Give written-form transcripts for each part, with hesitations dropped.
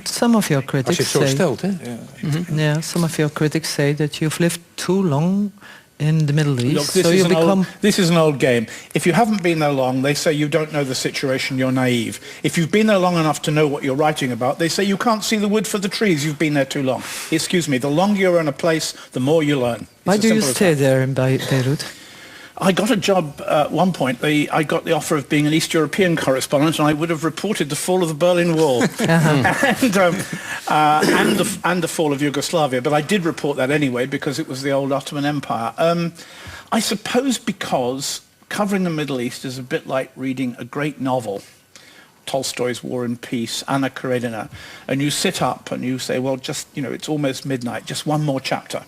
Some of your critics Als je het zo say, stelt, hè? yeah, some of your critics say that you've lived too long in the Middle East, Look, this, so is you an become... old, this is an old game. If you haven't been there long, they say you don't know the situation, you're naive. If you've been there long enough to know what you're writing about, they say you can't see the wood for the trees, you've been there too long. Excuse me, the longer you're in a place, the more you learn. Why do you stay there in Beirut? I got a job at one point. I got the offer of being an East European correspondent, and I would have reported the fall of the Berlin Wall and the fall of Yugoslavia. But I did report that anyway because it was the old Ottoman Empire. I suppose because covering the Middle East is a bit like reading a great novel, Tolstoy's War and Peace, Anna Karenina, and you sit up and you say, well, just, you know, it's almost midnight, just one more chapter.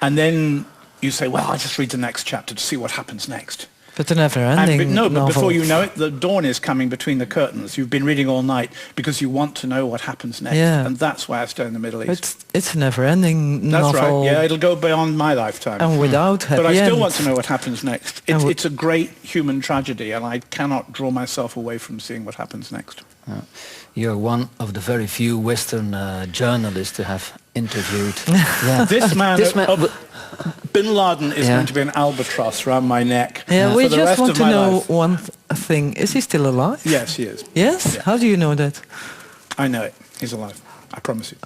And then you say, well, I'll just read the next chapter to see what happens next. But the never-ending but novel. before you know it, the dawn is coming between the curtains. You've been reading all night because you want to know what happens next. Yeah. And that's why I stay in the Middle East. It's a never-ending novel. That's right, yeah, it'll go beyond my lifetime. And without happy But I still end. want to know what happens next. It's a great human tragedy, and I cannot draw myself away from seeing what happens next. You're one of the very few Western journalists to have interviewed. This man, Bin Laden is going to be an albatross around my neck. Yeah, we for the just rest want of to my know life. one thing. Is he still alive? Yes, he is. Yes? Yeah. How do you know that? I know it. He's alive. I promise you.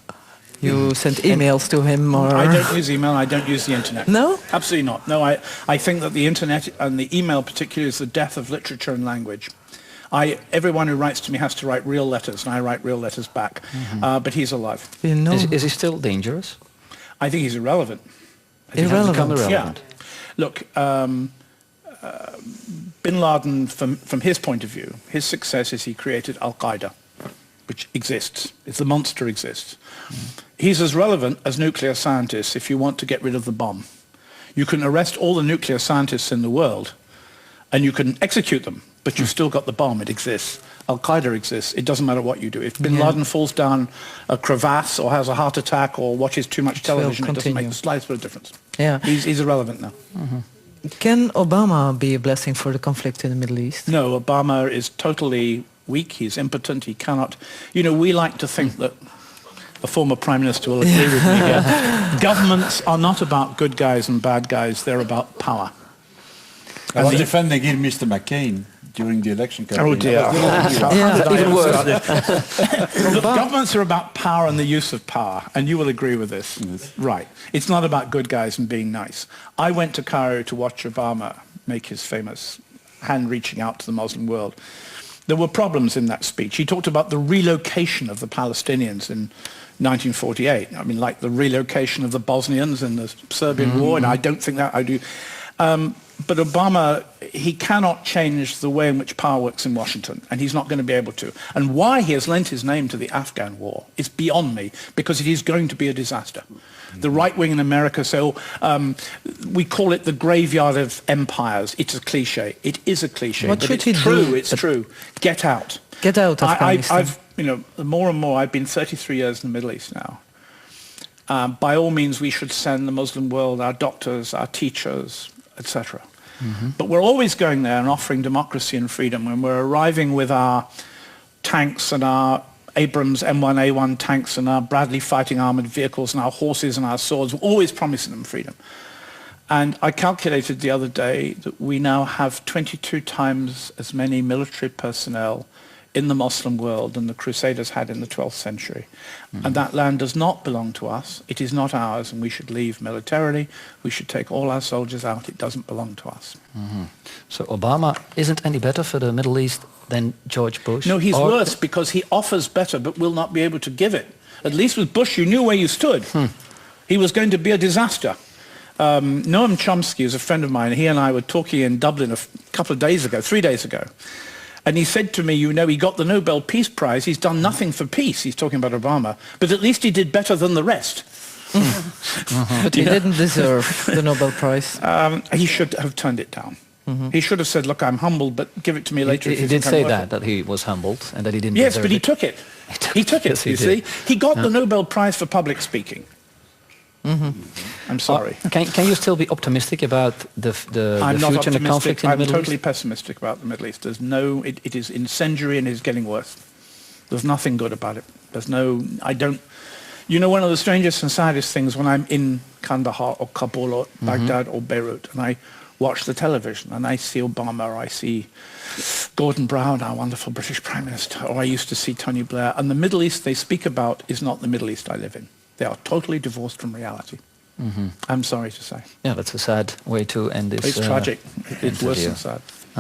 You sent emails to him, or...? I don't use email, I don't use the internet. No? Absolutely not. No, I think that the internet and the email particularly is the death of literature and language. Everyone who writes to me has to write real letters, and I write real letters back. But he's alive. You know. Is he still dangerous? I think he's irrelevant. Irrelevant? Yeah. Look, Bin Laden, from his point of view, his success is he created Al-Qaeda, which exists. The monster exists. He's as relevant as nuclear scientists if you want to get rid of the bomb. You can arrest all the nuclear scientists in the world, and you can execute them, but you've still got the bomb. It exists. Al-Qaeda exists. It doesn't matter what you do. If Bin Laden falls down a crevasse or has a heart attack or watches too much television, it doesn't make the slightest bit of difference. Yeah. He's irrelevant now. Can Obama be a blessing for the conflict in the Middle East? No, Obama is totally weak. He's impotent. He cannot... You know, we like to think that a former Prime Minister will agree with me here. Governments are not about good guys and bad guys. They're about power. I was defending here Mr. McCain during the election campaign. Oh dear. Even worse. Look, governments are about power and the use of power, and you will agree with this. Yes. Right. It's not about good guys and being nice. I went to Cairo to watch Obama make his famous hand reaching out to the Muslim world. There were problems in that speech. He talked about the relocation of the Palestinians in 1948. I mean, like the relocation of the Bosnians in the Serbian war, and I don't think that I do. But Obama, he cannot change the way in which power works in Washington, and he's not going to be able to. And why he has lent his name to the Afghan war is beyond me, because it is going to be a disaster. The right wing in America say, we call it the graveyard of empires. It's a cliche. It is a cliche. What but should he it's true. do? It's true. Get out. Get out of Afghanistan. I've, you know, more and more, I've been 33 years in the Middle East now. By all means, we should send the Muslim world our doctors, our teachers, etc. But we're always going there and offering democracy and freedom. When we're arriving with our tanks and our Abrams M1A1 tanks and our Bradley fighting armoured vehicles and our horses and our swords, we're always promising them freedom. And I calculated the other day that we now have 22 times as many military personnel in the Muslim world than the Crusaders had in the 12th century. And that land does not belong to us. It is not ours, and we should leave militarily. We should take all our soldiers out. It doesn't belong to us. So Obama isn't any better for the Middle East than George Bush? No, he's worse because he offers better but will not be able to give it. At least with Bush, you knew where you stood. He was going to be a disaster. Noam Chomsky is a friend of mine. He and I were talking in Dublin a couple of days ago, 3 days ago. And he said to me, you know, he got the Nobel Peace Prize. He's done nothing for peace. He's talking about Obama. But at least he did better than the rest. But he didn't deserve the Nobel Prize. He should have turned it down. He should have said, look, I'm humbled, but give it to me later. He did say that he was humbled and that he didn't Yes, deserve but he it. took it. He took it, Yes, he you did. see. He got the Nobel Prize for public speaking. I'm sorry. Can you still be optimistic about the I'm not future and the conflict in the I'm Middle totally East? pessimistic about the Middle East. There's no, it is incendiary and is getting worse. There's nothing good about it. There's no, I don't, you know, one of the strangest and saddest things when I'm in Kandahar or Kabul or Baghdad or Beirut and I watch the television and I see Obama or I see Gordon Brown, our wonderful British Prime Minister, or I used to see Tony Blair, and the Middle East they speak about is not the Middle East I live in. They are totally divorced from reality. I'm sorry to say. Yeah, that's a sad way to end this. It's tragic. It's worse interview. than sad.